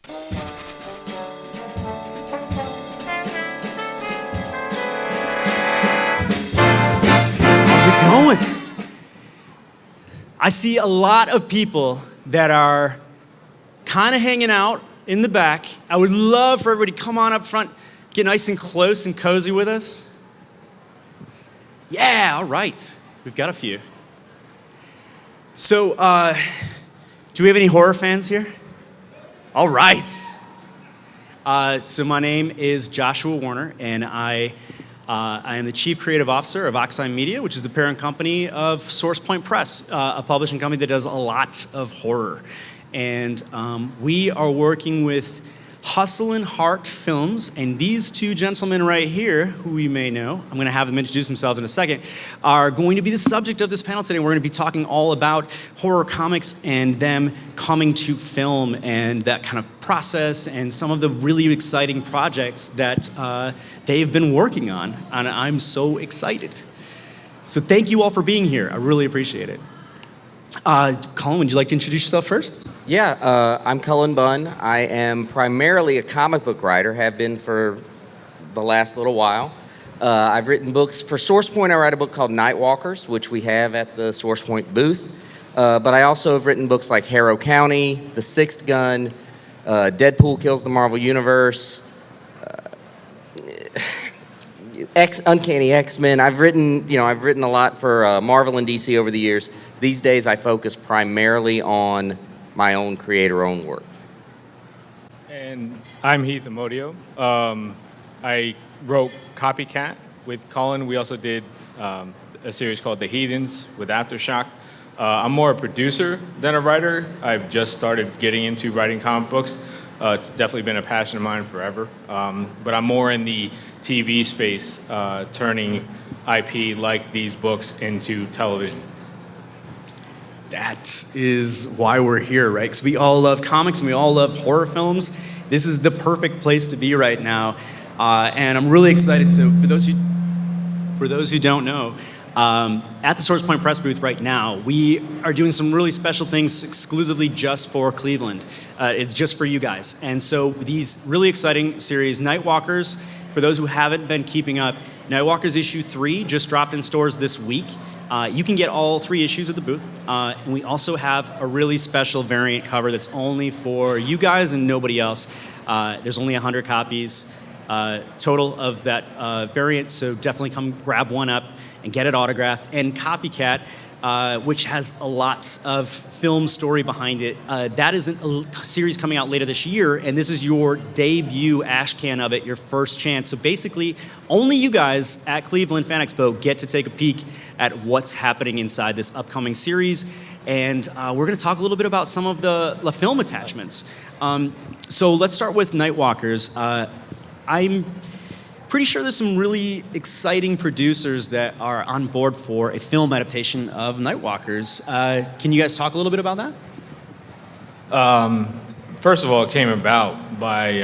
How's it going? I see a lot of people that are kind of hanging out in the back. I would love for everybody to come on up front, get nice and close and cozy with us. Yeah, all right. We've got a few. So, do we have any horror fans here? All right. So my name is Joshua Werner, and I am the Chief Creative Officer of Oxide Media, which is the parent company of Source Point Press, a publishing company that does a lot of horror. And we are working with Hustle and Heart Films, and these two gentlemen right here, who you may know, I'm going to have them introduce themselves in a second, are going to be the subject of this panel today. We're going to be talking all about horror comics and them coming to film and that kind of process and some of the really exciting projects that they've been working on, and I'm so excited. So thank you all for being here. I really appreciate it. Cullen, would you like to introduce yourself first? Yeah, I'm Cullen Bunn. I am primarily a comic book writer, have been for the last little while. I've written books. For Source Point, I write a book called Nightwalkers, which we have at the Source Point booth. But I also have written books like Harrow County, The Sixth Gun, Deadpool Kills the Marvel Universe, Uncanny X-Men. I've written a lot for Marvel and DC over the years. These days, I focus primarily on my own creator-owned work. And I'm Heath Amodio. I wrote Copycat with Cullen. We also did a series called The Heathens with Aftershock. I'm more a producer than a writer. I've just started getting into writing comic books. It's definitely been a passion of mine forever. But I'm more in the TV space, turning IP like these books into television. That is why we're here, right? Because we all love comics and we all love horror films. This is the perfect place to be right now. And I'm really excited. So for those who don't know, at the Source Point Press booth right now, we are doing some really special things exclusively just for Cleveland. It's just for you guys. And so these really exciting series, Nightwalkers, for those who haven't been keeping up, Nightwalkers issue 3 just dropped in stores this week. You can get all 3 issues at the booth. And we also have a really special variant cover that's only for you guys and nobody else. There's only 100 copies total of that variant, so definitely come grab one up and get it autographed. And Copycat, which has a lot of film story behind it. That is a series coming out later this year, and this is your debut ashcan of it, your first chance. So basically, only you guys at Cleveland Fan Expo get to take a peek at what's happening inside this upcoming series. And we're going to talk a little bit about some of the film attachments. So let's start with Nightwalkers. I'm pretty sure there's some really exciting producers that are on board for a film adaptation of Nightwalkers. Can you guys talk a little bit about that? First of all, it came about by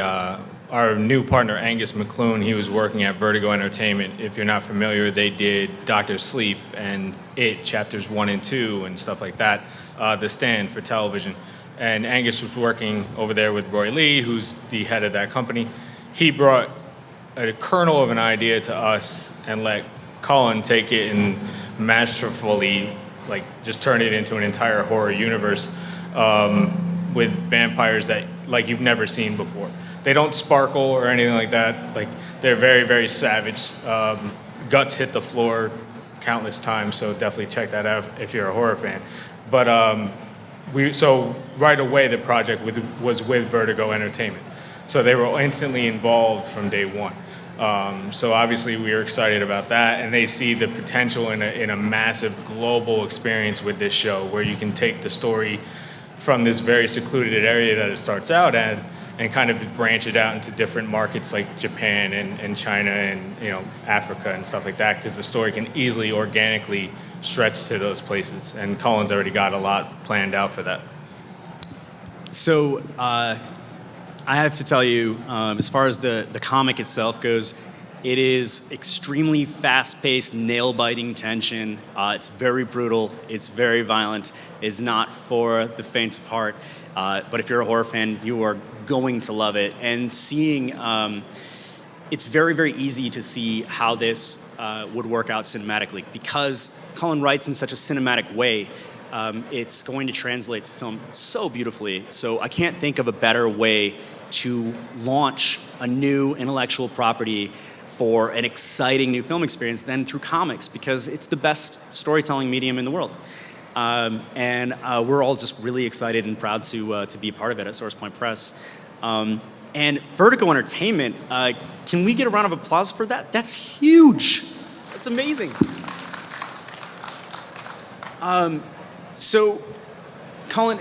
our new partner, Angus McClune. He was working at Vertigo Entertainment. If you're not familiar, they did Dr. Sleep and It, chapters 1 and 2 and stuff like that, The Stand for television. And Angus was working over there with Roy Lee, who's the head of that company. He brought a kernel of an idea to us and let Cullen take it and masterfully, just turn it into an entire horror universe with vampires that, you've never seen before. They don't sparkle or anything like that. They're very, very savage. Guts hit the floor countless times, so definitely check that out if you're a horror fan. But so right away the project was with Vertigo Entertainment. So they were instantly involved from day one. So obviously we were excited about that, and they see the potential in a massive global experience with this show, where you can take the story from this very secluded area that it starts out at and kind of branch it out into different markets like Japan and China and Africa and stuff like that, because the story can easily organically stretch to those places, and Cullen's already got a lot planned out for that. So I have to tell you, as far as the comic itself goes, It is extremely fast-paced, nail-biting tension. It's very brutal. It's very violent. It's not for the faint of heart. But if you're a horror fan, you are going to love it. And seeing, it's very, very easy to see how this would work out cinematically. Because Cullen writes in such a cinematic way, it's going to translate to film so beautifully. So I can't think of a better way to launch a new intellectual property for an exciting new film experience than through comics, because it's the best storytelling medium in the world. And we're all just really excited and proud to be a part of it at Source Point Press. And Vertigo Entertainment, can we get a round of applause for that? That's huge. That's amazing. So, Cullen,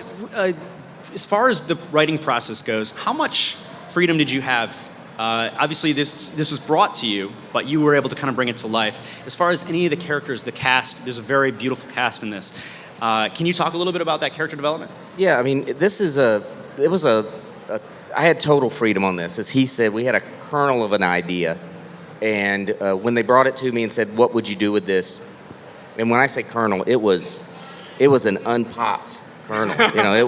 as far as the writing process goes, how much freedom did you have? Obviously, this was brought to you, but you were able to kind of bring it to life. As far as any of the characters, the cast, there's a very beautiful cast in this. Can you talk a little bit about that character development? Yeah, I mean, I had total freedom on this. As he said, we had a kernel of an idea. And when they brought it to me and said, what would you do with this? And when I say kernel, it was an unpopped kernel. It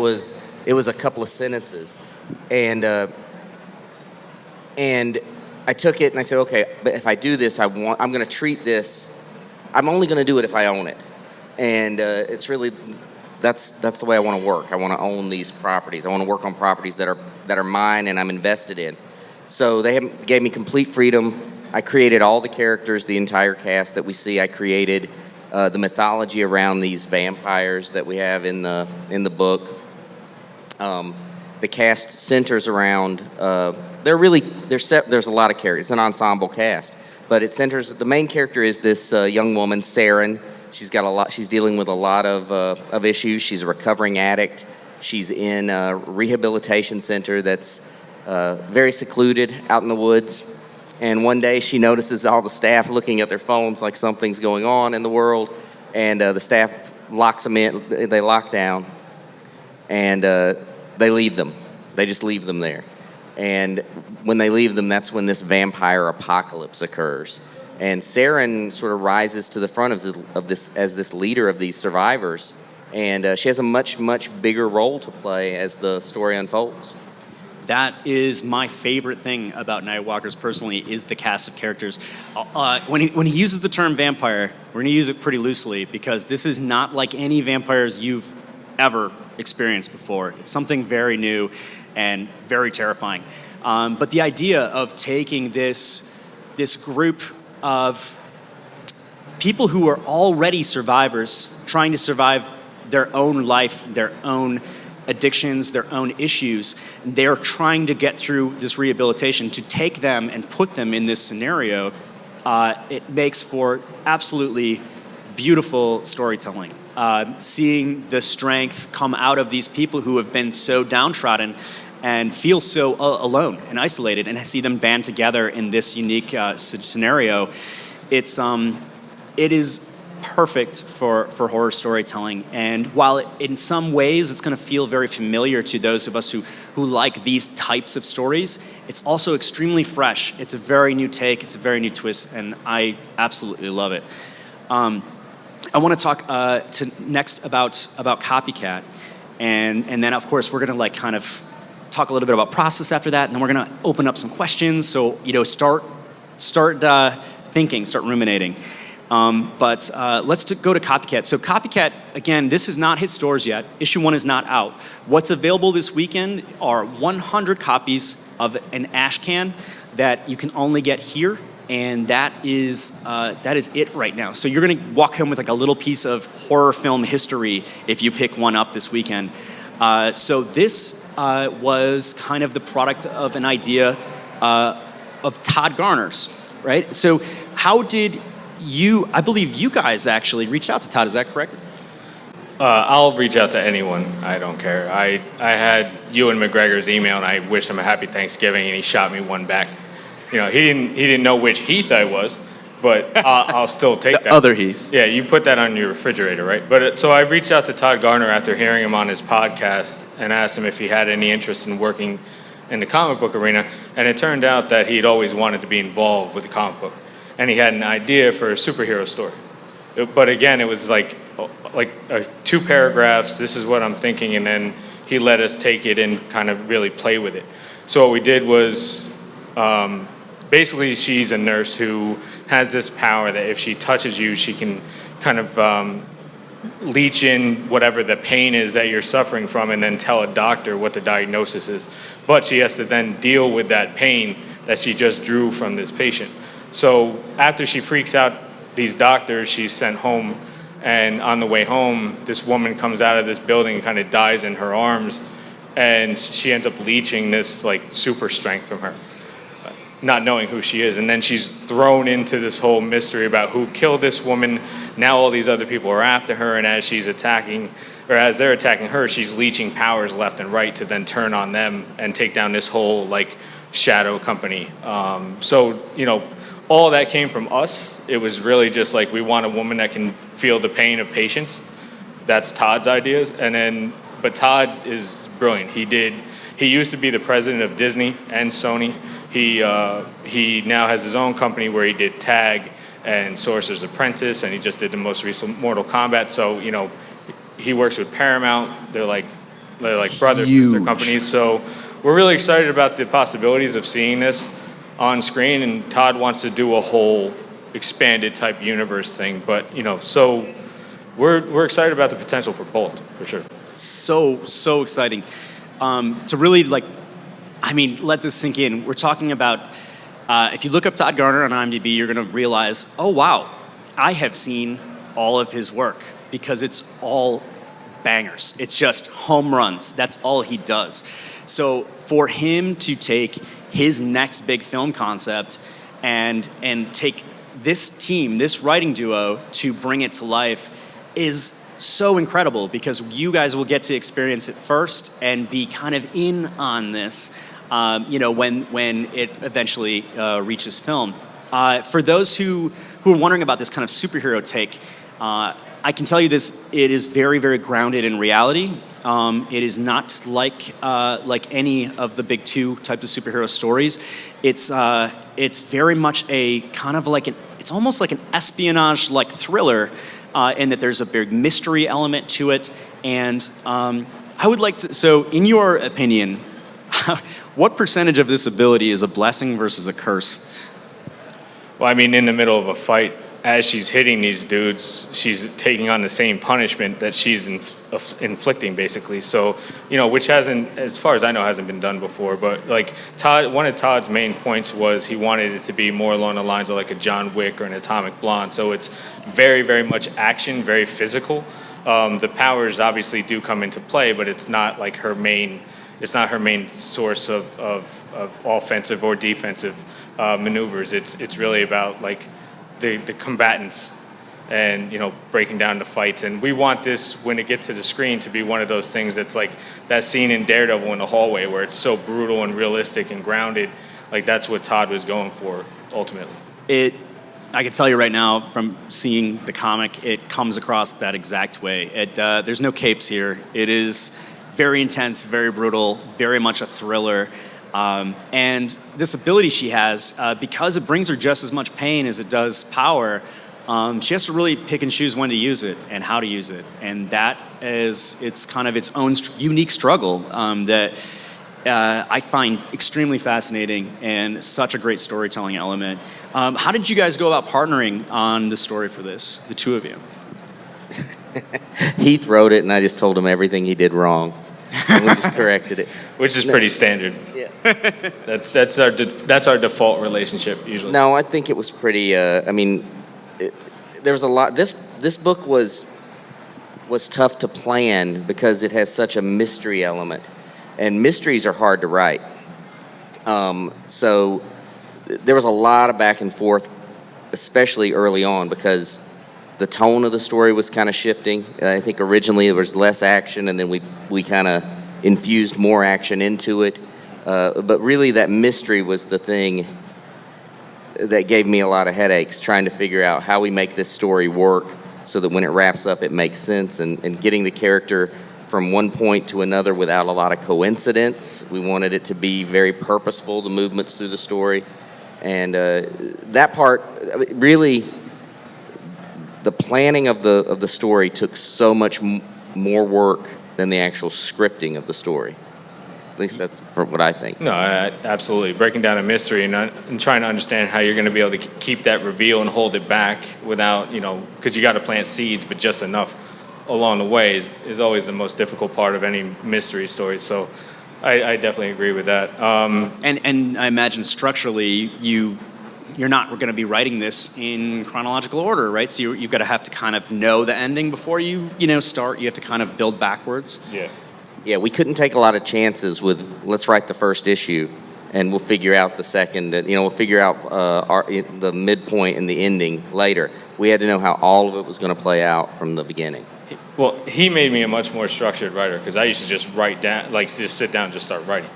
was a couple of sentences. And I took it and I said, okay, but if I do this, I'm going to treat this, I'm only going to do it if I own it. And it's really, that's the way I want to work. I want to own these properties. I want to work on properties that are mine and I'm invested in. So they gave me complete freedom. I created all the characters, the entire cast that we see. I created the mythology around these vampires that we have in the book. The cast centers around. There's a lot of characters. It's an ensemble cast, but it centers. The main character is this young woman, Saren. She's dealing with a lot of issues. She's a recovering addict. She's in a rehabilitation center that's very secluded out in the woods. And one day she notices all the staff looking at their phones like something's going on in the world, and the staff locks them in. They lock down, and they leave them. They just leave them there. And when they leave them, that's when this vampire apocalypse occurs. And Saren sort of rises to the front of this as this leader of these survivors. And she has a much, much bigger role to play as the story unfolds. That is my favorite thing about Nightwalkers personally, is the cast of characters. When he uses the term vampire, we're going to use it pretty loosely, because this is not like any vampires you've ever experienced before. It's something very new and very terrifying. But the idea of taking this group of people who are already survivors, trying to survive their own life, their own addictions, their own issues, they're trying to get through this rehabilitation, to take them and put them in this scenario, it makes for absolutely beautiful storytelling. Seeing the strength come out of these people who have been so downtrodden and feel so alone and isolated, and see them band together in this unique scenario, it is perfect for horror storytelling. And while in some ways it's going to feel very familiar to those of us who like these types of stories, it's also extremely fresh. It's a very new take, it's a very new twist, and I absolutely love it. I want to talk next about Copycat, and then of course we're going to kind of talk a little bit about process after that, and then we're going to open up some questions. So start thinking, start ruminating. But let's go to Copycat. So Copycat, again, this has not hit stores yet. Issue 1 is not out. What's available this weekend are 100 copies of an ash can that you can only get here, and that is it right now. So you're going to walk home with like a little piece of horror film history if you pick one up this weekend. So this was kind of the product of an idea of Todd Garner's, right? So how did I believe you guys actually reached out to Todd, is that correct? I'll reach out to anyone. I don't care. I had Ewan McGregor's email, and I wished him a happy Thanksgiving, and he shot me one back. He didn't know which Heath I was, but I'll still take that. The other Heath. Yeah, you put that on your refrigerator, right? But so I reached out to Todd Garner after hearing him on his podcast and asked him if he had any interest in working in the comic book arena, and it turned out that he'd always wanted to be involved with the comic book, and he had an idea for a superhero story. But again, it was like 2 paragraphs, this is what I'm thinking, and then he let us take it and kind of really play with it. So what we did was, basically she's a nurse who has this power that if she touches you, she can kind of leech in whatever the pain is that you're suffering from and then tell a doctor what the diagnosis is. But she has to then deal with that pain that she just drew from this patient. So after she freaks out these doctors, she's sent home, and on the way home, this woman comes out of this building and kind of dies in her arms, and she ends up leeching this like super strength from her, not knowing who she is. And then she's thrown into this whole mystery about who killed this woman. Now all these other people are after her, and as she's attacking, or as they're attacking her, she's leeching powers left and right to then turn on them and take down this whole like shadow company. So, you know, all that came from us. It was really just like, we want a woman that can feel the pain of patients. That's Todd's ideas. But Todd is brilliant. He used to be the president of Disney and Sony. He now has his own company where he did Tag and Sorcerer's Apprentice, and he just did the most recent Mortal Kombat. So, you know, he works with Paramount. They're like brothers, sister companies. So we're really excited about the possibilities of seeing this on screen, and Todd wants to do a whole expanded type universe thing. But, you know, so we're excited about the potential for both, for sure. So exciting. To really let this sink in. We're talking about, if you look up Todd Garner on IMDb, you're going to realize, oh wow, I have seen all of his work, because it's all bangers. It's just home runs. That's all he does. So for him to take his next big film concept and take this team, this writing duo, to bring it to life is so incredible, because you guys will get to experience it first and be kind of in on this, when it eventually reaches film. For those who are wondering about this kind of superhero take, I can tell you this: it is very, very grounded in reality. It is not like any of the big 2 types of superhero stories. It's very much a kind of like it's almost like an espionage like thriller, in that there's a big mystery element to it. And I would like to. So, in your opinion, what percentage of this ability is a blessing versus a curse? Well, I mean, in the middle of a fight, as she's hitting these dudes, she's taking on the same punishment that she's inflicting, basically. So, you know, which hasn't, as far as I know, hasn't been done before. But like one of Todd's main points was he wanted it to be more along the lines of like a John Wick or an Atomic Blonde. So it's very, very much action, very physical. The powers obviously do come into play, but it's not like her main. It's not her main source of offensive or defensive maneuvers. It's really about like the combatants and, you know, breaking down the fights. And we want this, when it gets to the screen, to be one of those things that's like that scene in Daredevil in the hallway where it's so brutal and realistic and grounded. Like, that's what Todd was going for ultimately. I can tell you right now from seeing the comic, it comes across that exact way. There's no capes here. It is very intense, very brutal, very much a thriller. And this ability she has, because it brings her just as much pain as it does power, she has to really pick and choose when to use it and how to use it. And that it's kind of its own unique struggle that I find extremely fascinating and such a great storytelling element. How did you guys go about partnering on the story for this, the 2 of you? Heath wrote it, and I just told him everything he did wrong, and we just corrected it. Which is pretty standard. Yeah. That's our default relationship usually. No, I think it was pretty. There was a lot. This book was tough to plan because it has such a mystery element, and mysteries are hard to write. So there was a lot of back and forth, especially early on, because the tone of the story was kind of shifting. I think originally there was less action, and then we kind of infused more action into it. But really, that mystery was the thing that gave me a lot of headaches, trying to figure out how we make this story work so that when it wraps up, it makes sense, and getting the character from one point to another without a lot of coincidence. We wanted it to be very purposeful, the movements through the story. And that part, really, the planning of the story took so much more work than the actual scripting of the story. At least that's what I think. No, absolutely. Breaking down a mystery and trying to understand how you're going to be able to keep that reveal and hold it back without, because you got to plant seeds, but just enough along the way is always the most difficult part of any mystery story. So I definitely agree with that. And I imagine structurally, you're not going to be writing this in chronological order, right? So you've got to have to kind of know the ending before you start. You have to kind of build backwards. Yeah. Yeah, we couldn't take a lot of chances with let's write the first issue, and we'll figure out the second. We'll figure out the midpoint and the ending later. We had to know how all of it was going to play out from the beginning. Well, he made me a much more structured writer because I used to just write down, just sit down and just start writing.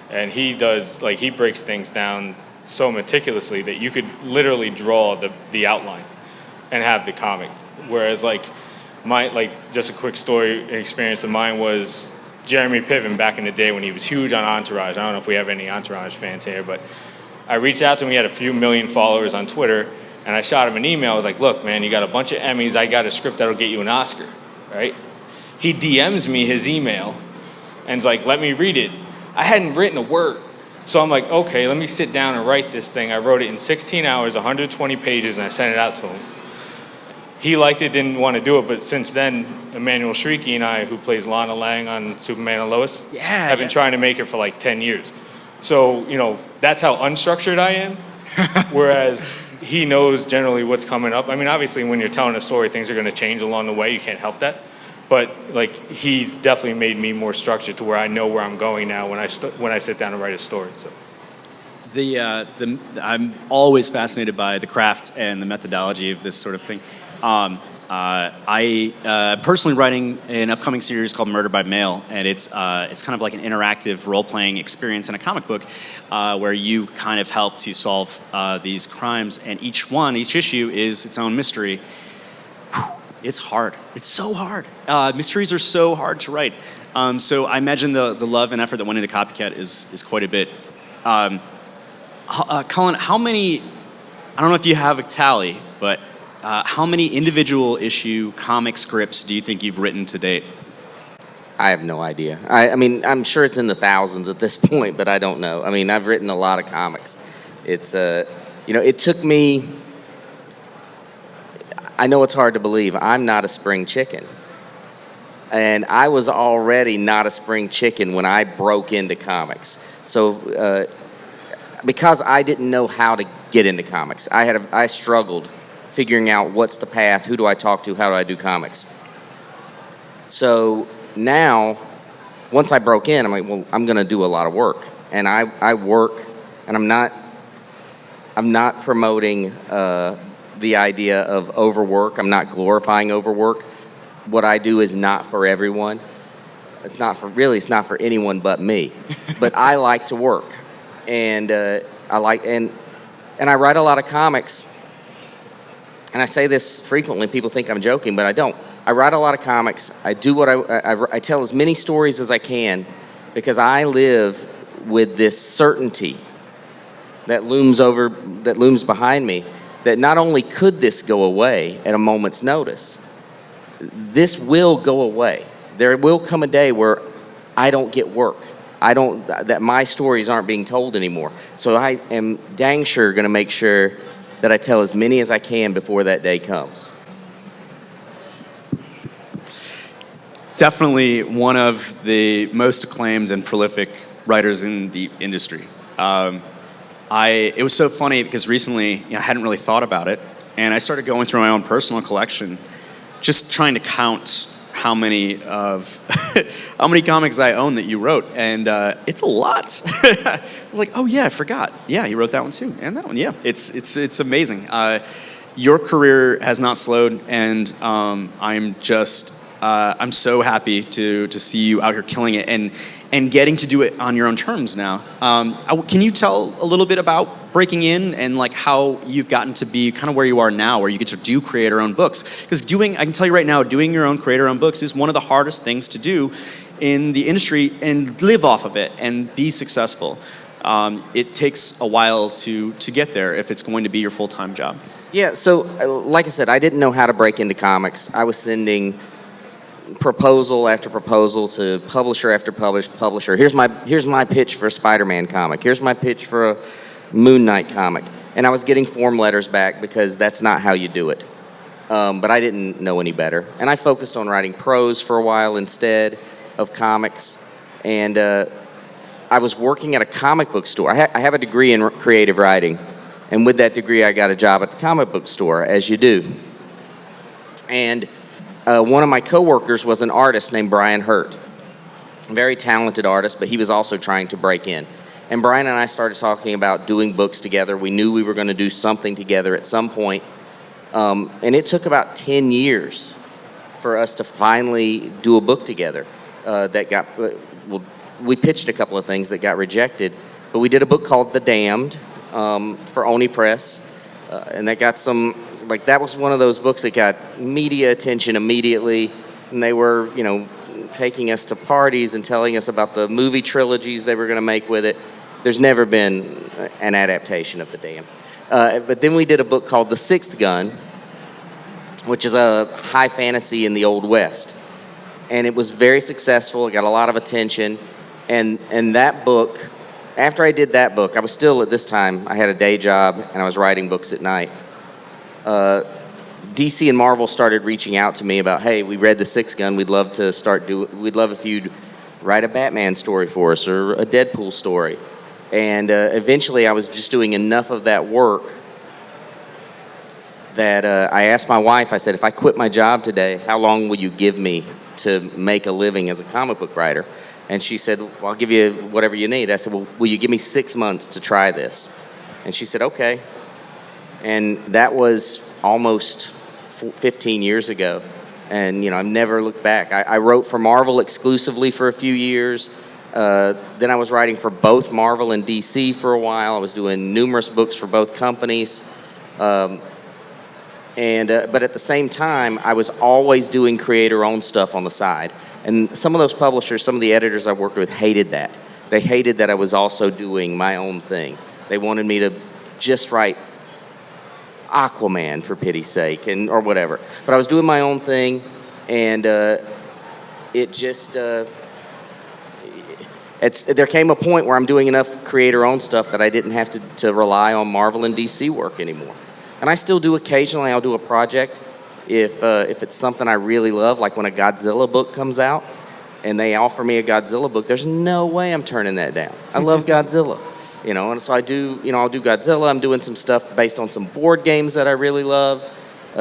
And he does, he breaks things down so meticulously that you could literally draw the outline and have the comic. Whereas, just a quick story experience of mine was Jeremy Piven back in the day when he was huge on Entourage. I don't know if we have any Entourage fans here, but I reached out to him. He had a few million followers on Twitter, and I shot him an email. I was like, look, man, you got a bunch of Emmys. I got a script that'll get you an Oscar, right? He DMs me his email and is like, let me read it. I hadn't written a word. So I'm like, okay, let me sit down and write this thing. I wrote it in 16 hours, 120 pages, and I sent it out to him. He liked it, didn't want to do it, but since then, Emmanuel Shrieky and I, who plays Lana Lang on Superman and Lois, have been trying to make it for 10 years. So, that's how unstructured I am, whereas he knows generally what's coming up. I mean, obviously, when you're telling a story, things are going to change along the way. You can't help that. But, he's definitely made me more structured to where I know where I'm going now when I sit down and write a story. So. I'm always fascinated by the craft and the methodology of this sort of thing. I personally writing an upcoming series called Murder by Mail, and it's kind of like an interactive role-playing experience in a comic book where you kind of help to solve these crimes, and each issue is its own mystery. It's hard. It's so hard. Mysteries are so hard to write. So I imagine the love and effort that went into Copycat is quite a bit. Cullen, how many, I don't know if you have a tally, but how many individual issue comic scripts do you think you've written to date? I have no idea. I mean, I'm sure it's in the thousands at this point, but I don't know. I mean, I've written a lot of comics. It's, it took me, I know it's hard to believe, I'm not a spring chicken. And I was already not a spring chicken when I broke into comics. So, because I didn't know how to get into comics, I struggled figuring out what's the path, who do I talk to, how do I do comics. So now, once I broke in, I'm like, well, I'm going to do a lot of work. And I work, and I'm not promoting the idea of overwork. I'm not glorifying overwork. What I do is not for everyone. It's not for anyone but me. But I like to work. And and I write a lot of comics. And I say this frequently, people think I'm joking, but I don't. I write a lot of comics. I do what I tell as many stories as I can because I live with this certainty that looms behind me, that not only could this go away at a moment's notice, this will go away. There will come a day where I don't get work. That my stories aren't being told anymore. So I am dang sure going to make sure that I tell as many as I can before that day comes. Definitely one of the most acclaimed and prolific writers in the industry. It was so funny because recently I hadn't really thought about it, and I started going through my own personal collection, just trying to count how many comics I own that you wrote, and it's a lot. I was like, oh yeah, I forgot. Yeah, you wrote that one too, and that one. Yeah, it's amazing. Your career has not slowed, and I'm so happy to see you out here killing it. And and getting to do it on your own terms now. Can you tell a little bit about breaking in and like how you've gotten to be kind of where you are now, where you get to do creator-owned books? Because I can tell you right now, doing your own creator-owned books is one of the hardest things to do in the industry and live off of it and be successful. It takes a while to get there if it's going to be your full-time job. Yeah, so like I said, I didn't know how to break into comics. I was sending proposal after proposal to publisher after publisher. Here's my pitch for a Spider-Man comic. Here's my pitch for a Moon Knight comic. And I was getting form letters back because that's not how you do it. But I didn't know any better. And I focused on writing prose for a while instead of comics. And I was working at a comic book store. I have a degree in creative writing. And with that degree, I got a job at the comic book store, as you do. And one of my coworkers was an artist named Brian Hurt. Very talented artist, but he was also trying to break in. And Brian and I started talking about doing books together. We knew we were going to do something together at some point. And it took about 10 years for us to finally do a book together. We pitched a couple of things that got rejected, but we did a book called The Damned for Oni Press, and that got some, like, that was one of those books that got media attention immediately, and they were, taking us to parties and telling us about the movie trilogies they were going to make with it. There's never been an adaptation of The Damned. But then we did a book called The Sixth Gun, which is a high fantasy in the Old West. And it was very successful. It got a lot of attention. And that book, after I did that book, I was still, at this time, I had a day job and I was writing books at night. DC and Marvel started reaching out to me about, hey, we read The Sixth Gun. We'd love if you'd write a Batman story for us or a Deadpool story. And eventually I was just doing enough of that work that I asked my wife, I said, if I quit my job today, how long will you give me to make a living as a comic book writer? And she said, well, I'll give you whatever you need. I said, well, will you give me 6 months to try this? And she said, okay. And that was almost 15 years ago. And, I've never looked back. I wrote for Marvel exclusively for a few years. Then I was writing for both Marvel and DC for a while. I was doing numerous books for both companies. But at the same time, I was always doing creator-owned stuff on the side. And some of those publishers, some of the editors I worked with hated that. They hated that I was also doing my own thing. They wanted me to just write Aquaman, for pity's sake, or whatever. But I was doing my own thing, and it just... there came a point where I'm doing enough creator-owned stuff that I didn't have to rely on Marvel and DC work anymore. And I still do occasionally. I'll do a project if it's something I really love, like when a Godzilla book comes out and they offer me a Godzilla book. There's no way I'm turning that down. I love Godzilla, and so I do. I'll do Godzilla. I'm doing some stuff based on some board games that I really love.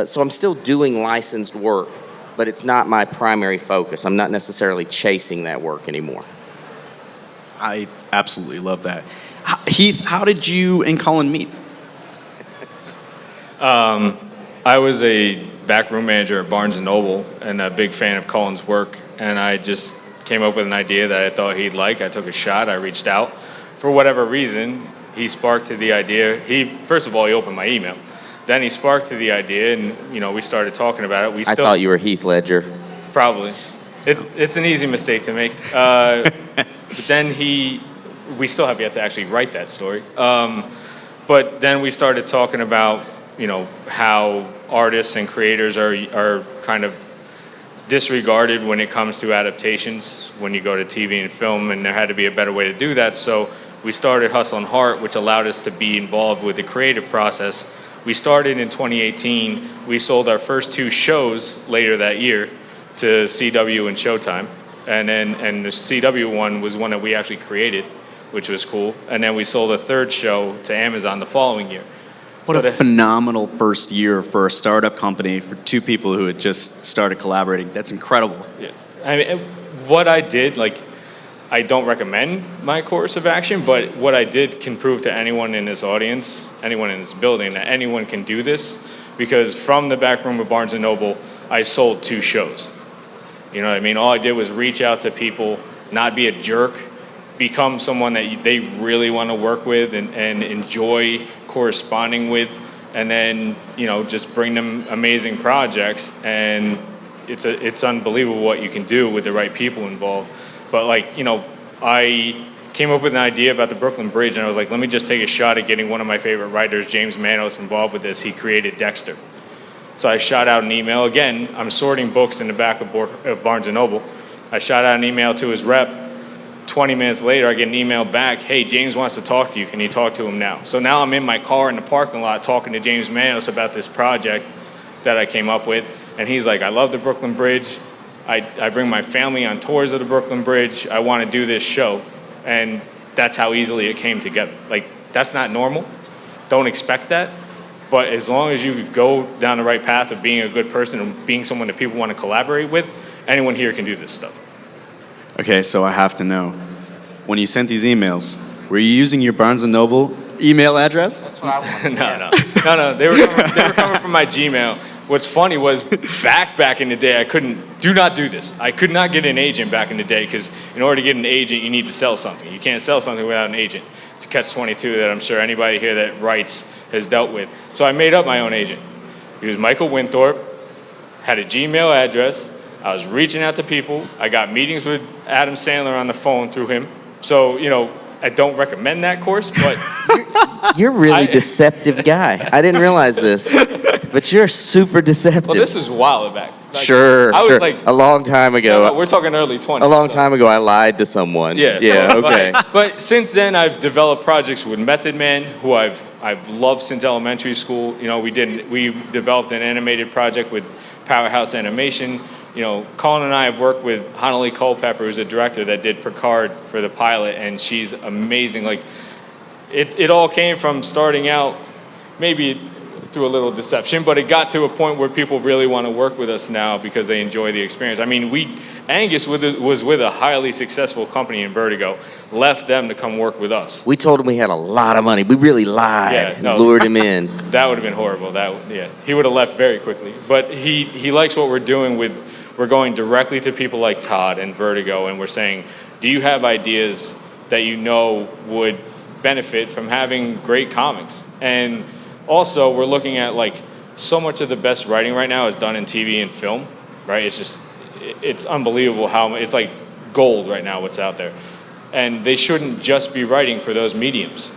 So I'm still doing licensed work, but it's not my primary focus. I'm not necessarily chasing that work anymore. I absolutely love that. Heath, how did you and Cullen meet? I was a backroom manager at Barnes & Noble and a big fan of Cullen's work, and I just came up with an idea that I thought he'd like. I took a shot. I reached out. For whatever reason, he sparked to the idea. First of all, he opened my email. Then he sparked to the idea, and we started talking about it. I thought you were Heath Ledger. Probably. It's an easy mistake to make. But then we still have yet to actually write that story. But then we started talking about, how artists and creators are kind of disregarded when it comes to adaptations, when you go to TV and film, and there had to be a better way to do that. So we started Hustle and Heart, which allowed us to be involved with the creative process. We started in 2018. We sold our first 2 shows later that year to CW and Showtime. And the CW one was one that we actually created, which was cool. And then we sold a 3rd show to Amazon the following year. What a phenomenal first year for a startup company, for 2 people who had just started collaborating. That's incredible. Yeah. I mean, what I did, I don't recommend my course of action, but what I did can prove to anyone in this audience, anyone in this building, that anyone can do this, because from the back room of Barnes & Noble, I sold 2 shows. You know what I mean? All I did was reach out to people not be a jerk, become someone that they really want to work with and enjoy corresponding with, and then, you know, just bring them amazing projects. And it's unbelievable what you can do with the right people involved. But, like, you know, I came up with an idea about the Brooklyn Bridge, and I was like, let me just take a shot at getting one of my favorite writers, James Manos, involved with this. He created Dexter. So I shot out an email. Again, I'm sorting books in the back of Barnes & Noble. I shot out an email to his rep. 20 minutes later, I get an email back, hey, James wants to talk to you. Can you talk to him now? So now I'm in my car in the parking lot talking to James Manos about this project that I came up with. And he's like, I love the Brooklyn Bridge. I bring my family on tours of the Brooklyn Bridge. I want to do this show. And that's how easily it came together. Like, that's not normal. Don't expect that. But as long as you go down the right path of being a good person and being someone that people want to collaborate with, anyone here can do this stuff. Okay, so I have to know, when you sent these emails, were you using your Barnes & Noble email address? That's what I want. No. They were coming from my Gmail. What's funny was back in the day, do not do this. I could not get an agent back in the day, because in order to get an agent, you need to sell something. You can't sell something without an agent. It's a catch-22 that I'm sure anybody here that writes has dealt with. So I made up my own agent. He was Michael Winthorpe, had a Gmail address. I was reaching out to people. I got meetings with Adam Sandler on the phone through him. So, you know, I don't recommend that course, but... You're a really deceptive guy. I didn't realize this, but you're super deceptive. Well, this was a while back. Like, sure. Like... A long time ago. No, we're talking early 20s. A long time ago, I lied to someone. Yeah. Yeah, okay. But since then, I've developed projects with Method Man, who I've loved since elementary school. You know, we developed an animated project with Powerhouse Animation. You know, Cullen and I have worked with Hanali Culpepper, who's a director that did Picard for the pilot, and she's amazing. Like, it all came from starting out, maybe through a little deception, but it got to a point where people really want to work with us now because they enjoy the experience. I mean, Angus was with a highly successful company in Vertigo, left them to come work with us. We told him we had a lot of money. We really lied and lured him in. That would have been horrible. He would have left very quickly. But he likes what we're doing we're going directly to people like Todd and Vertigo, and we're saying, do you have ideas that you know would benefit from having great comics? And also, we're looking at, like, so much of the best writing right now is done in TV and film, right? It's unbelievable how it's like gold right now what's out there. And they shouldn't just be writing for those mediums.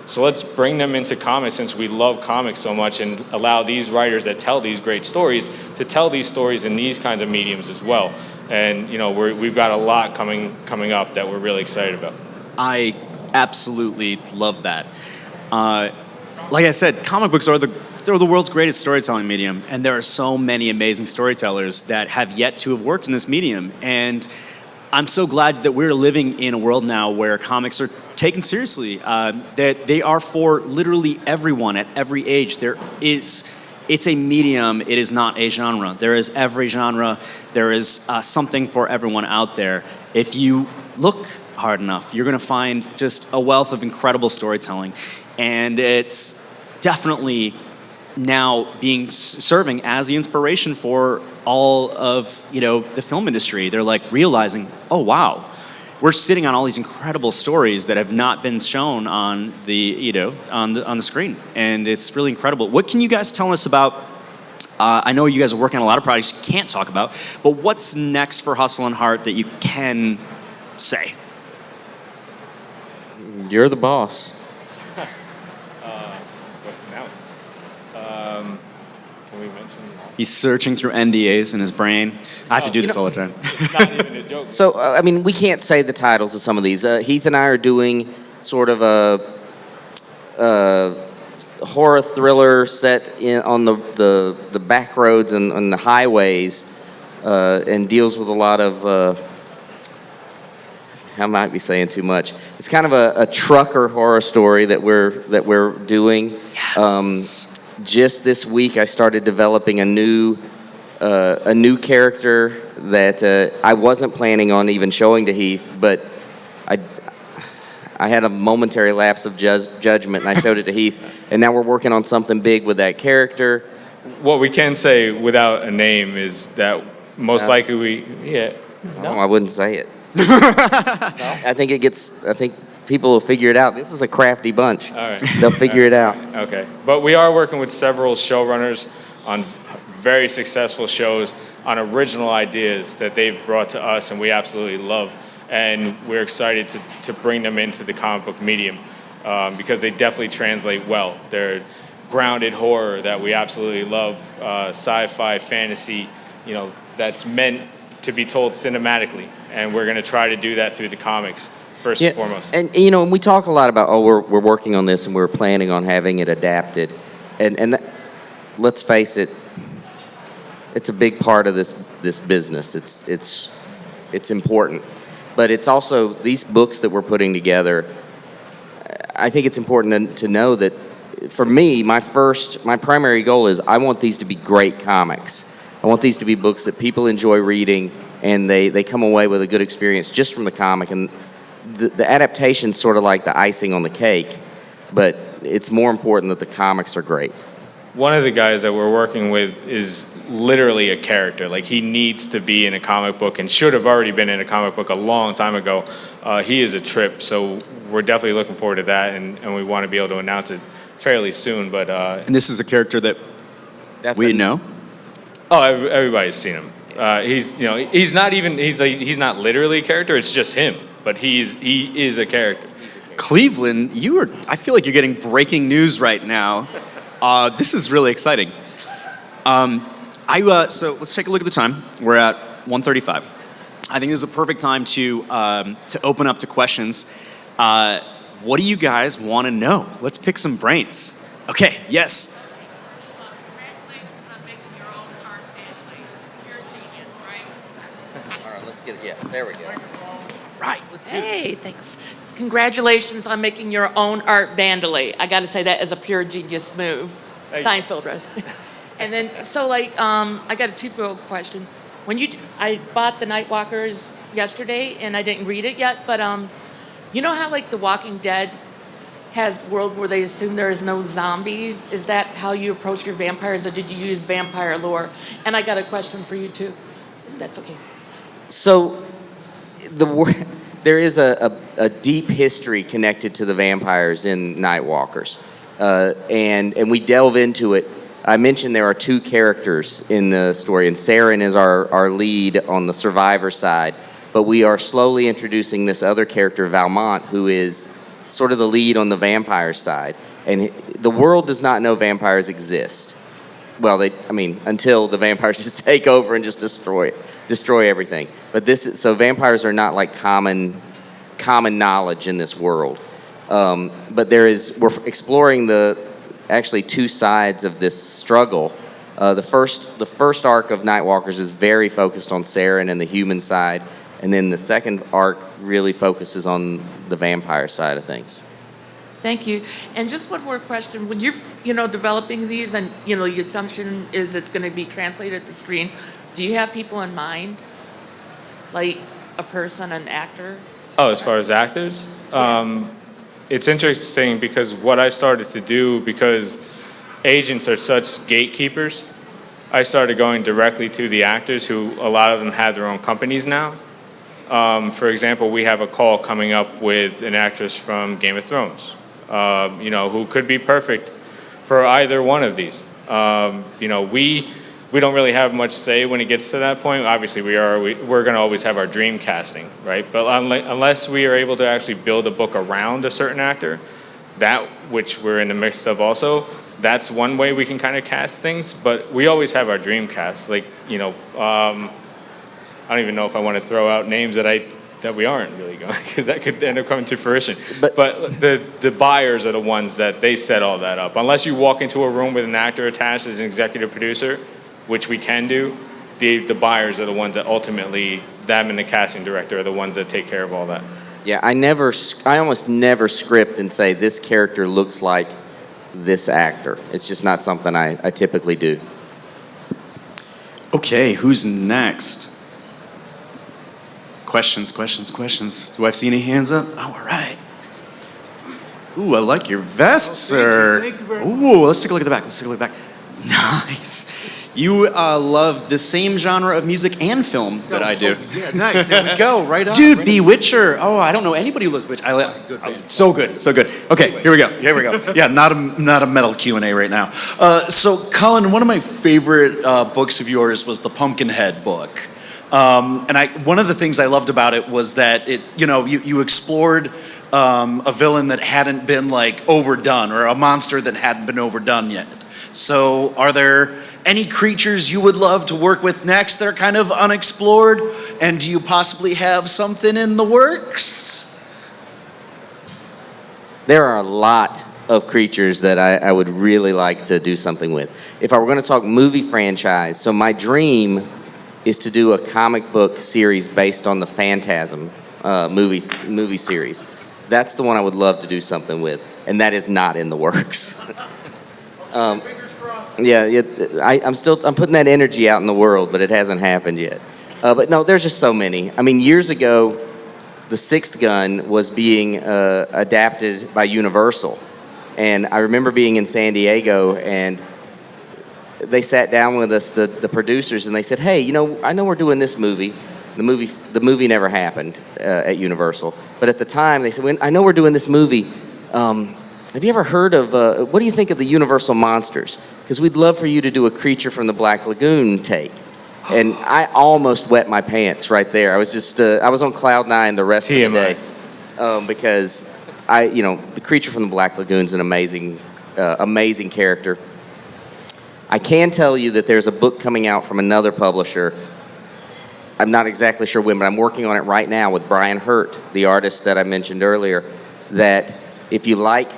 So let's bring them into comics, since we love comics so much, and allow these writers that tell these great stories to tell these stories in these kinds of mediums as well. And, you know, we've got a lot coming up that we're really excited about. I absolutely love that. Like I said, comic books they're the world's greatest storytelling medium, and there are so many amazing storytellers that have yet to have worked in this medium. And I'm so glad that we're living in a world now where comics are taken seriously, that they are for literally everyone at every age. It's a medium, it is not a genre. There is every genre, there is something for everyone out there. If you look hard enough, you're gonna find just a wealth of incredible storytelling. And it's definitely now serving as the inspiration for all of, you know, the film industry. They're like realizing, oh wow, we're sitting on all these incredible stories that have not been shown on on the screen, and it's really incredible. What can you guys tell us about? I know you guys are working on a lot of projects you can't talk about, but what's next for Hustle and Heart that you can say? You're the boss. What's announced? Can we mention? He's searching through NDAs in his brain. I have to do this all the time. It's not even a joke. So, I mean, we can't say the titles of some of these. Heath and I are doing sort of a horror thriller set on the back roads and on the highways, and deals with a lot of... I might be saying too much. It's kind of a trucker horror story that we're doing. Yes. Just this week, I started developing a new character that I wasn't planning on even showing to Heath, but I had a momentary lapse of judgment, and I showed it to Heath. And now we're working on something big with that character. What we can say without a name is that most likely No, I wouldn't say it. I think people will figure it out. This is a crafty bunch. All right. They'll figure it out. Okay. But we are working with several showrunners on very successful shows on original ideas that they've brought to us and we absolutely love. And we're excited to bring them into the comic book medium because they definitely translate well. They're grounded horror that we absolutely love, sci-fi, fantasy, that's meant to be told cinematically. And we're going to try to do that through the comics first and foremost. And we talk a lot about, we're working on this and we're planning on having it adapted. And let's face it, it's a big part of this business. It's important. But it's also these books that we're putting together. I think it's important to know that for me, my primary goal is I want these to be great comics. I want these to be books that people enjoy reading and they come away with a good experience just from the comic. And the adaptation's sort of like the icing on the cake, but it's more important that the comics are great. One of the guys that we're working with is literally a character. Like, he needs to be in a comic book and should have already been in a comic book a long time ago. He is a trip, so we're definitely looking forward to that, and we want to be able to announce it fairly soon. But And this is a character that we know? Oh, everybody's seen him. He's not literally a character, it's just him. But he is a character. Cleveland, I feel like you're getting breaking news right now. This is really exciting. So let's take a look at the time. We're at 1:35. I think this is a perfect time to open up to questions. What do you guys want to know? Let's pick some brains. Okay, yes. Congratulations on making your own art family. You're a genius, right? All right, let's get it. Yeah, there we go. Right, let's do this. Hey, thanks. Congratulations on making your own art vandally. I got to say that is a pure genius move. Seinfeld, right? And then, I got a two-fold question. I bought the Nightwalkers yesterday, and I didn't read it yet, but you know how The Walking Dead has a world where they assume there is no zombies? Is that how you approach your vampires, or did you use vampire lore? And I got a question for you too, if that's okay. So, there is a deep history connected to the vampires in Nightwalkers, and we delve into it. I mentioned there are two characters in the story, and Saren is our lead on the survivor side, but we are slowly introducing this other character, Valmont, who is sort of the lead on the vampire side. And the world does not know vampires exist. Well, until the vampires just take over and just destroy everything. But so vampires are not like common knowledge in this world. But we're exploring actually two sides of this struggle. The first arc of Nightwalkers is very focused on Saren and the human side, and then the second arc really focuses on the vampire side of things. Thank you. And just one more question. When you're, developing these and, the assumption is it's going to be translated to screen, do you have people in mind? Like a person, an actor? Oh, as far as actors? Yeah. It's interesting because what I started to do, because agents are such gatekeepers, I started going directly to the actors who, a lot of them have their own companies now. For example, we have a call coming up with an actress from Game of Thrones, who could be perfect for either one of these. We don't really have much say when it gets to that point. Obviously, we're going to always have our dream casting, right? But unless we are able to actually build a book around a certain actor, that which we're in the midst of also, that's one way we can kind of cast things. But we always have our dream cast. I don't even know if I want to throw out names that we aren't really going, because that could end up coming to fruition. But the buyers are the ones that they set all that up. Unless you walk into a room with an actor attached as an executive producer, which we can do, the buyers are the ones that ultimately, them and the casting director are the ones that take care of all that. Yeah, I almost never script and say this character looks like this actor. It's just not something I typically do. Okay, who's next? Questions. Do I see any hands up? Oh, all right. Ooh, I like your vest, sir. Thank you very much. Ooh, let's take a look at the back. Nice. You love the same genre of music and film that I do. Yeah, nice. There we go. Right on. Dude, right Bewitcher. Oh, I don't know anybody who loves Bewitcher. Good band. So good, so good. Okay, here we go. Here we go. Yeah, not a metal Q&A right now. So, Cullen, one of my favorite books of yours was the Pumpkinhead book. And one of the things I loved about it was that you explored a villain that hadn't been like overdone, or a monster that hadn't been overdone yet. So, are there any creatures you would love to work with next that are kind of unexplored? And do you possibly have something in the works? There are a lot of creatures that I would really like to do something with. If I were going to talk movie franchise, so my dream is to do a comic book series based on the Phantasm movie series. That's the one I would love to do something with, and that is not in the works. Yeah, I'm putting that energy out in the world, but it hasn't happened yet. But no, there's just so many. I mean, years ago, The Sixth Gun was being adapted by Universal, and I remember being in San Diego, and they sat down with us, the producers, and they said, "Hey, I know we're doing this movie." The movie never happened at Universal, but at the time they said, "I know we're doing this movie. Have you ever heard of, what do you think of the Universal monsters? Because we'd love for you to do a Creature from the Black Lagoon take." And I almost wet my pants right there. I was just, I was on cloud nine the rest of the day. Because the Creature from the Black Lagoon's an amazing character. I can tell you that there's a book coming out from another publisher. I'm not exactly sure when, but I'm working on it right now with Brian Hurt, the artist that I mentioned earlier, that if you like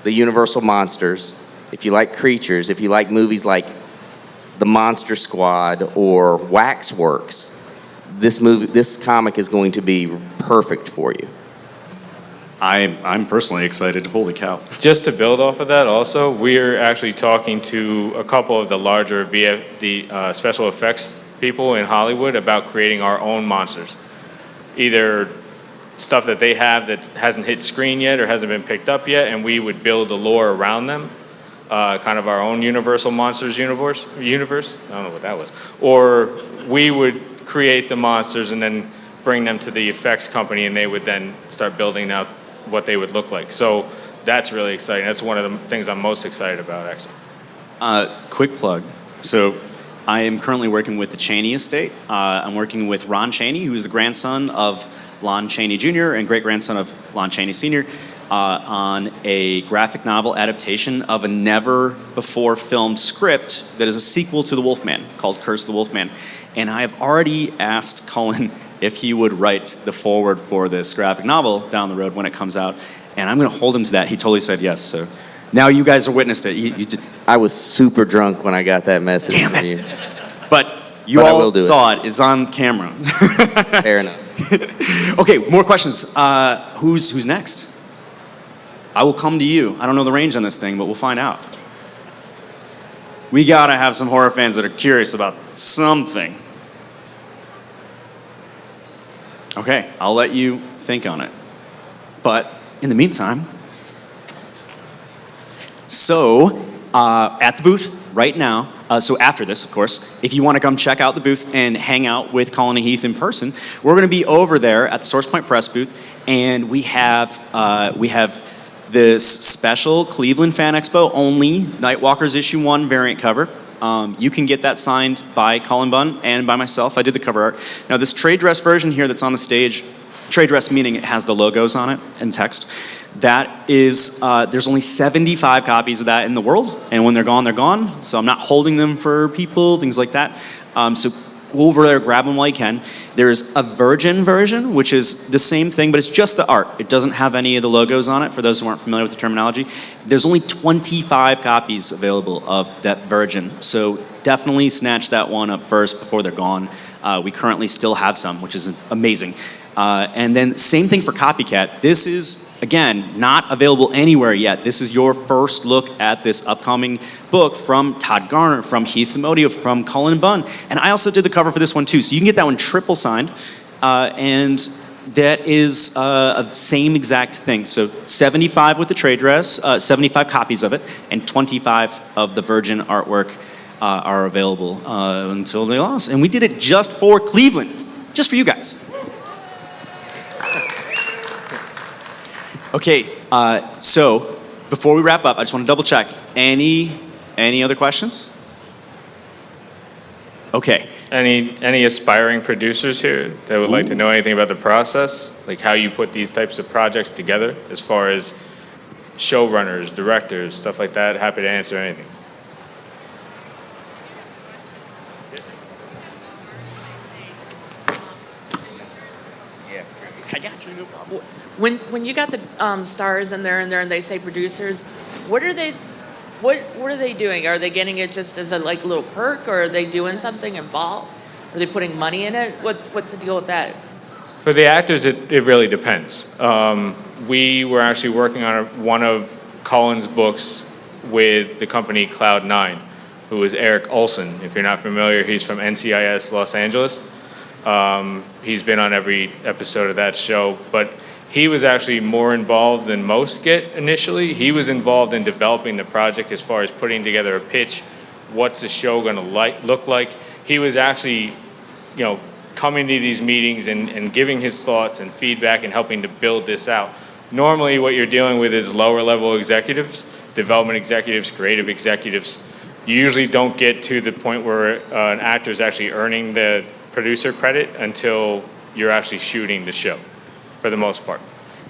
the Universal monsters, if you like creatures, if you like movies like The Monster Squad or Waxworks, this comic is going to be perfect for you. I'm personally excited. Holy cow. Just to build off of that also, we're actually talking to a couple of the larger special effects people in Hollywood about creating our own monsters. Either stuff that they have that hasn't hit screen yet or hasn't been picked up yet, and we would build the lore around them, kind of our own Universal Monsters universe. I don't know what that was. Or we would create the monsters and then bring them to the effects company, and they would then start building out what they would look like. So that's really exciting. That's one of the things I'm most excited about, actually. Quick plug. So I am currently working with the Chaney estate. I'm working with Ron Chaney, who is the grandson of Lon Chaney Jr. and great-grandson of Lon Chaney Sr., on a graphic novel adaptation of a never-before-filmed script that is a sequel to The Wolfman, called Curse of the Wolfman. And I have already asked Cullen if he would write the foreword for this graphic novel down the road when it comes out, and I'm going to hold him to that. He totally said yes, so now you guys have witnessed it. You did. I was super drunk when I got that message Damn from it. you. But you all saw it. It's on camera. Fair enough. Okay, more questions. Who's next? I will come to you. I don't know the range on this thing, but we'll find out. We gotta have some horror fans that are curious about something. Okay, I'll let you think on it. But in the meantime, so at the booth right now, so after this, of course, if you want to come check out the booth and hang out with Cullen and Heath in person, we're going to be over there at the Source Point Press booth, and we have this special Cleveland Fan Expo only Nightwalkers issue 1 variant cover. You can get that signed by Cullen Bunn and by myself. I did the cover art. Now this trade dress version here that's on the stage, trade dress meaning it has the logos on it and text, that is, there's only 75 copies of that in the world, and when they're gone, they're gone. So I'm not holding them for people, things like that. So go over there, grab them while you can. There's a virgin version, which is the same thing, but it's just the art. It doesn't have any of the logos on it, for those who aren't familiar with the terminology. There's only 25 copies available of that virgin, so definitely snatch that one up first before they're gone. We currently still have some, which is amazing. And then same thing for Copycat. This is, again, not available anywhere yet. This is your first look at this upcoming book from Todd Garner, from Heath Amodio, from Cullen Bunn. And I also did the cover for this one too. So you can get that one triple signed. And that is a same exact thing. So 75 with the trade dress, 75 copies of it, and 25 of the virgin artwork. are available until they lost. And we did it just for Cleveland, just for you guys. Okay, so before we wrap up, I just want to double check. Any other questions? Okay. Any aspiring producers here that would like to know anything about the process, like how you put these types of projects together, as far as showrunners, directors, stuff like that? Happy to answer anything. I got you, no problem. When you got the stars in there and they say producers, what are they doing? Are they getting it just as a like little perk, or are they doing something involved? Are they putting money in it? What's the deal with that? For the actors, it really depends. We were actually working on one of Cullen's books with the company Cloud9, who is Eric Olson. If you're not familiar, he's from NCIS Los Angeles. He's been on every episode of that show, but he was actually more involved than most get initially. He was involved in developing the project as far as putting together a pitch. What's the show going to look like? He was actually, coming to these meetings and giving his thoughts and feedback and helping to build this out. Normally what you're dealing with is lower level executives, development executives, creative executives. You usually don't get to the point where an actor is actually earning the producer credit until you're actually shooting the show, for the most part.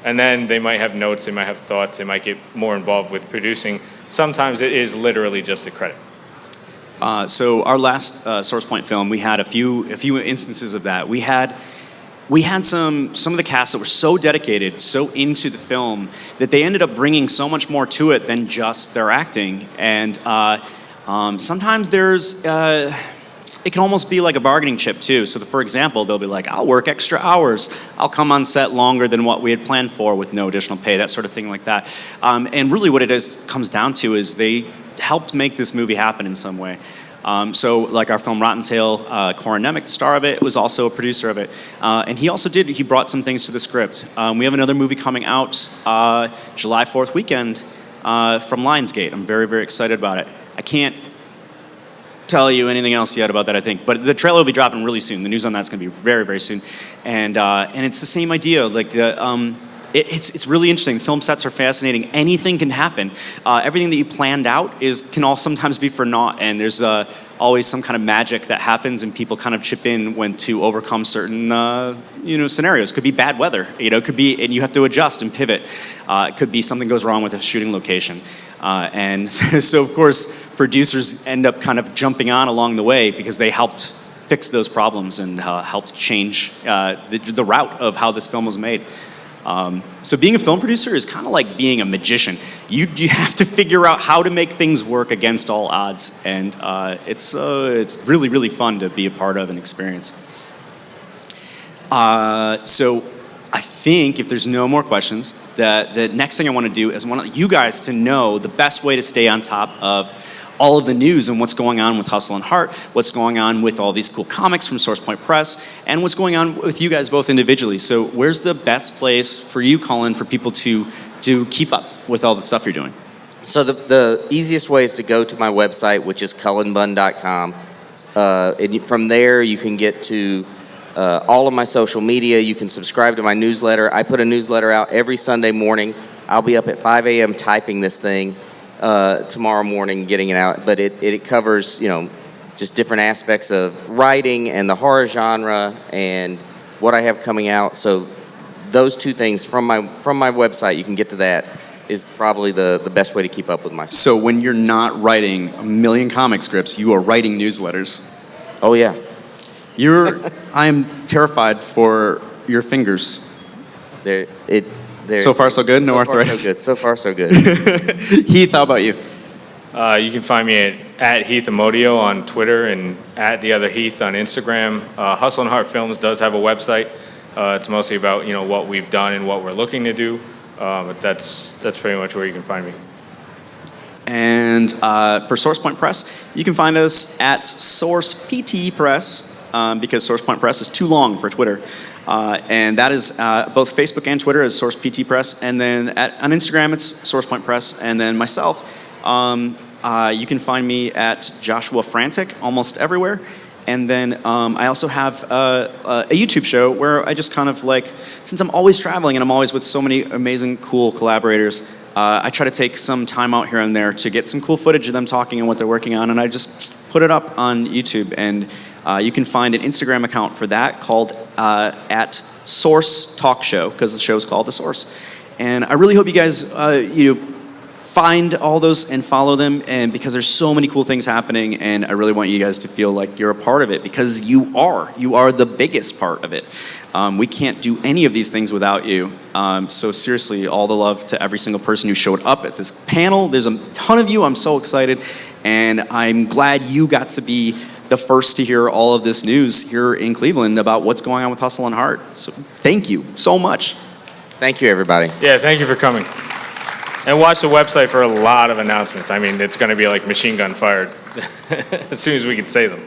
And then they might have notes, they might have thoughts, they might get more involved with producing. Sometimes it is literally just a credit. So our last Source Point film, we had a few instances of that. We had some of the cast that were so dedicated, so into the film, that they ended up bringing so much more to it than just their acting. And sometimes there's it can almost be like a bargaining chip too. So for example, they'll be like, I'll work extra hours. I'll come on set longer than what we had planned for with no additional pay, that sort of thing like that. And really what it comes down to is they helped make this movie happen in some way. So like our film Rotten Tail, Corin Nemec, the star of it, was also a producer of it. And he brought some things to the script. We have another movie coming out July 4th weekend from Lionsgate. I'm very, very excited about it. I can't tell you anything else yet about that, I think. But the trailer will be dropping really soon. The news on that's going to be very, very soon. And it's the same idea. Like it's really interesting. The film sets are fascinating. Anything can happen. Everything that you planned out can all sometimes be for naught. And there's always some kind of magic that happens, and people kind of chip in when to overcome certain scenarios. Could be bad weather. Could be, and you have to adjust and pivot. It could be something goes wrong with a shooting location. And so, of course, producers end up kind of jumping on along the way because they helped fix those problems and helped change the route of how this film was made. So being a film producer is kind of like being a magician. You have to figure out how to make things work against all odds, and it's really, really fun to be a part of and experience. So I think if there's no more questions, the next thing I want to do is I want you guys to know the best way to stay on top of all of the news and what's going on with Hustle and Heart, what's going on with all these cool comics from Source Point Press, and what's going on with you guys both individually. So where's the best place for you, Cullen, for people to keep up with all the stuff you're doing? So the easiest way is to go to my website, which is cullenbunn.com. And from there, you can get to all of my social media. You can subscribe to my newsletter. I put a newsletter out every Sunday morning. I'll be up at 5 a.m. typing this thing tomorrow morning, getting it out. But it covers, just different aspects of writing and the horror genre and what I have coming out. So those two things from my website, you can get to that, is probably the best way to keep up with my stuff. So when you're not writing a million comic scripts, you are writing newsletters. Oh, yeah. I am terrified for your fingers. So far, so good? No arthritis? So far, so good. Heath, how about you? You can find me at Heath Amodio on Twitter and at the other Heath on Instagram. Hustle and Heart Films does have a website. It's mostly about what we've done and what we're looking to do. But that's pretty much where you can find me. And for Source Point Press, you can find us at Source PT Press because Source Point Press is too long for Twitter. And that is both Facebook and Twitter as Source PT Press. And then on Instagram, it's Source Point Press. And then myself, You can find me at Joshua Frantic almost everywhere. And then I also have a YouTube show where I just kind of like, since I'm always traveling and I'm always with so many amazing, cool collaborators, I try to take some time out here and there to get some cool footage of them talking and what they're working on, and I just put it up on YouTube. And you can find an Instagram account for that called at Source Talk Show, because the show's called The Source. And I really hope you guys find all those and follow them, and because there's so many cool things happening, and I really want you guys to feel like you're a part of it, because you are the biggest part of it. We can't do any of these things without you. So seriously, all the love to every single person who showed up at this panel. There's a ton of you. I'm so excited, and I'm glad you got to be the first to hear all of this news here in Cleveland about what's going on with Hustle and Heart. So thank you so much. Thank you, everybody. Yeah, thank you for coming. And watch the website for a lot of announcements. I mean, it's going to be like machine gun fired as soon as we can say them.